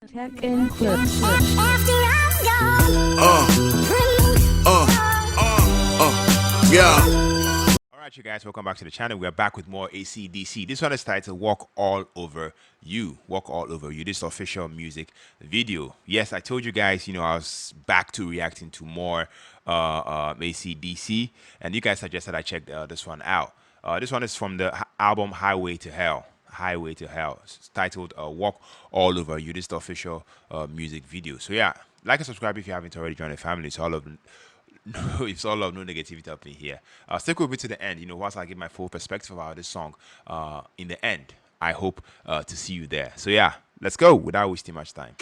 Tech and clips. Yeah. Alright, you guys, welcome back to the channel. We are back with more ACDC. This one is titled Walk All Over You. Walk All Over You. This is official music video. Yes, I told you guys, I was back to reacting to more ACDC, and you guys suggested I check this one out. This one is from the album Highway to Hell. Highway to Hell. It's titled Walk All Over You. This is the official music video. So yeah, like and subscribe if you haven't already joined the family. It's all of it's all love, no negativity up in here. Stick with me to the end, whilst I give my full perspective about this song. In the end, I hope to see you there. So yeah, let's go without wasting much time.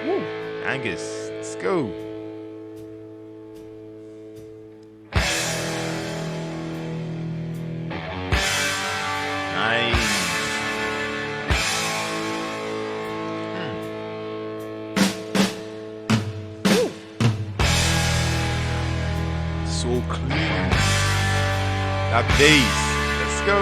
Woo. Angus, let's go. Nice. So clean. That bass. Let's go.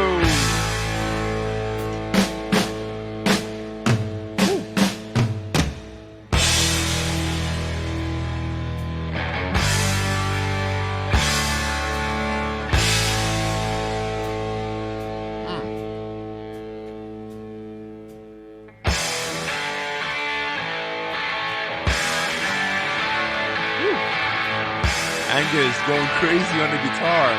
Angus going crazy on the guitar.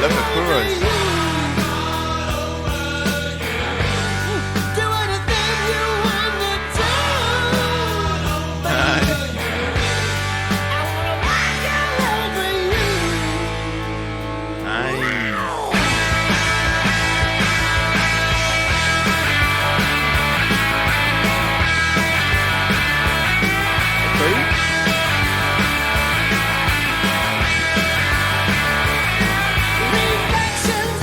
Love the chorus. Do anything you want to do. Nice. I wanna rock all over you. Nice. Okay. Reflections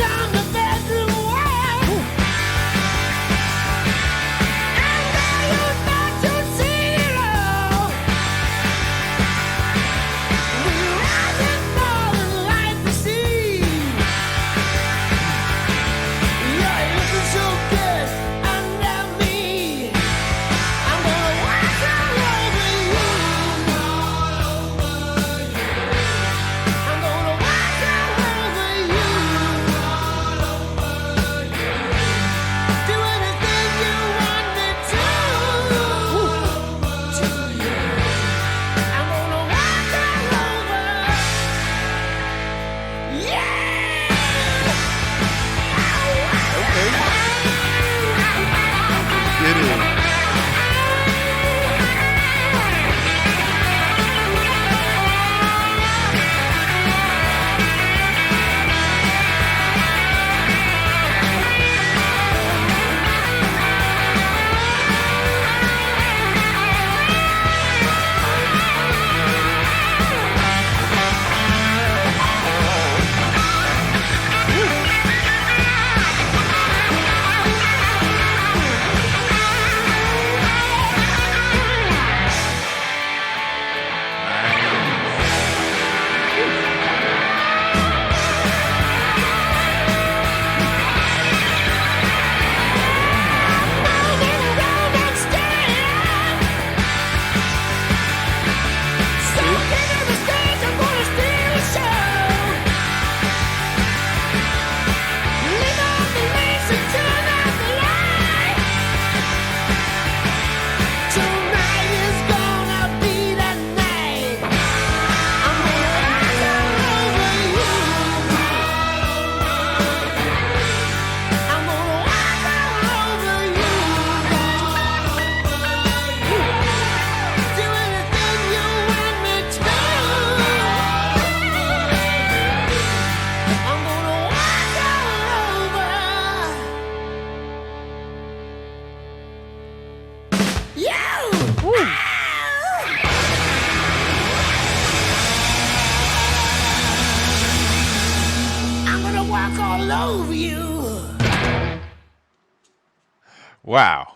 all over you. Wow.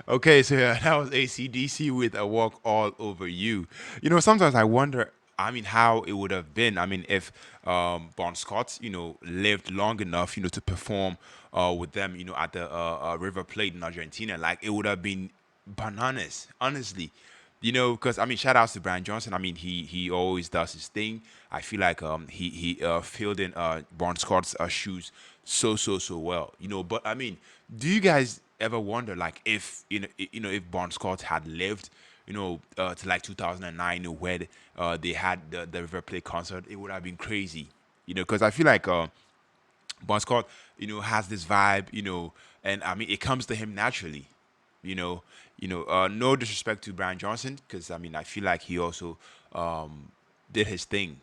Okay, so yeah, that was ACDC with "A Walk All Over You." Sometimes I wonder. I mean, how it would have been. I mean, if Bon Scott, lived long enough, to perform with them, at the River Plate in Argentina, like it would have been bananas. Honestly, because I mean, shout outs to Brian Johnson. I mean, he always does his thing. I feel like he filled in Bon Scott's shoes so well. But I mean, do you guys ever wonder like if if Bon Scott had lived, to like 2009, where they had the River Plate concert, it would have been crazy. Because I feel like Bon Scott, has this vibe, and I mean, it comes to him naturally. You know, no disrespect to Brian Johnson, because I mean, I feel like he also did his thing,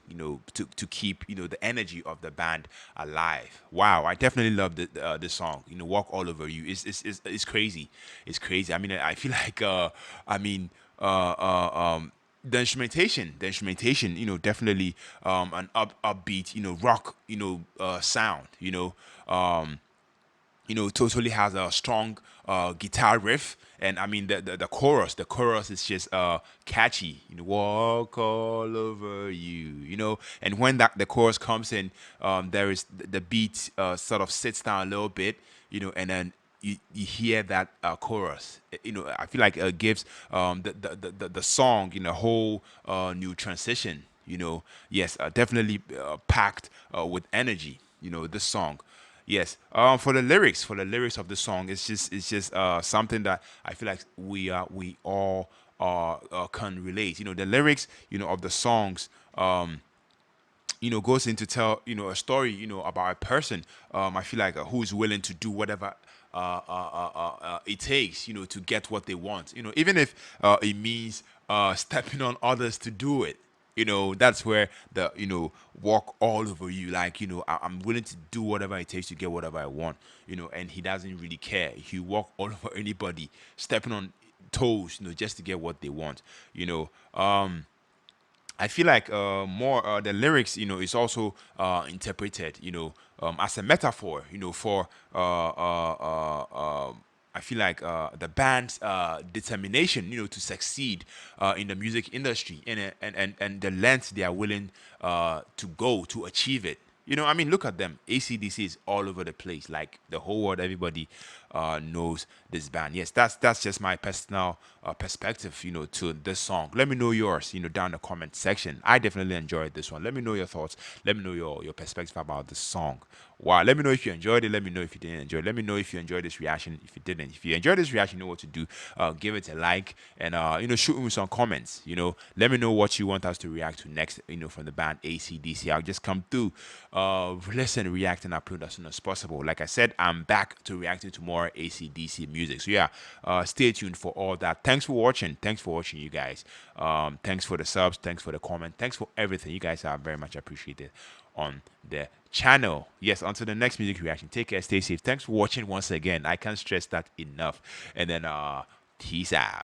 to keep the energy of the band alive. Wow, I definitely love this song. "Walk All Over You." It's crazy. It's crazy. I mean, I feel like I mean. The instrumentation, definitely an upbeat, rock, sound, totally has a strong guitar riff, and I mean the chorus is just catchy. "Walk all over you," and when the chorus comes in, there is the beat sort of sits down a little bit, and then you hear that chorus. I feel like it gives the song whole new transition. Yes, definitely packed with energy. This song. Yes. For the lyrics of the song, it's just something that I feel like we all can relate. The lyrics of the songs goes into tell a story about a person. I feel like who's willing to do whatever it takes to get what they want. Even if it means stepping on others to do it. That's where the walk all over you, like I'm willing to do whatever it takes to get whatever I want. And he doesn't really care. He walk all over anybody, stepping on toes, just to get what they want. I feel like more the lyrics, is also interpreted, as a metaphor, for I feel like the band's determination, to succeed in the music industry, and the lengths they are willing to go to achieve it. I mean, look at them. ACDC is all over the place. Like the whole world, everybody knows this band. Yes, that's just my personal perspective, to this song. Let me know yours, down in the comment section. I definitely enjoyed this one. Let me know your thoughts. Let me know your perspective about this song. Wow. Let me know if you enjoyed it. Let me know if you didn't enjoy it. Let me know if you enjoyed this reaction. If you didn't, if you enjoyed this reaction, you know what to do. Give it a like, and shoot me some comments. Let me know what you want us to react to next. From the band ACDC. I'll just come through, listen, react, and upload as soon as possible. Like I said, I'm back to reacting to more ACDC music. So yeah, stay tuned for all that. Thanks for watching. Thanks for watching, you guys. Thanks for the subs. Thanks for the comment. Thanks for everything. You guys are very much appreciated on the channel. Yes, until the next music reaction. Take care. Stay safe. Thanks for watching once again. I can't stress that enough. And then peace out.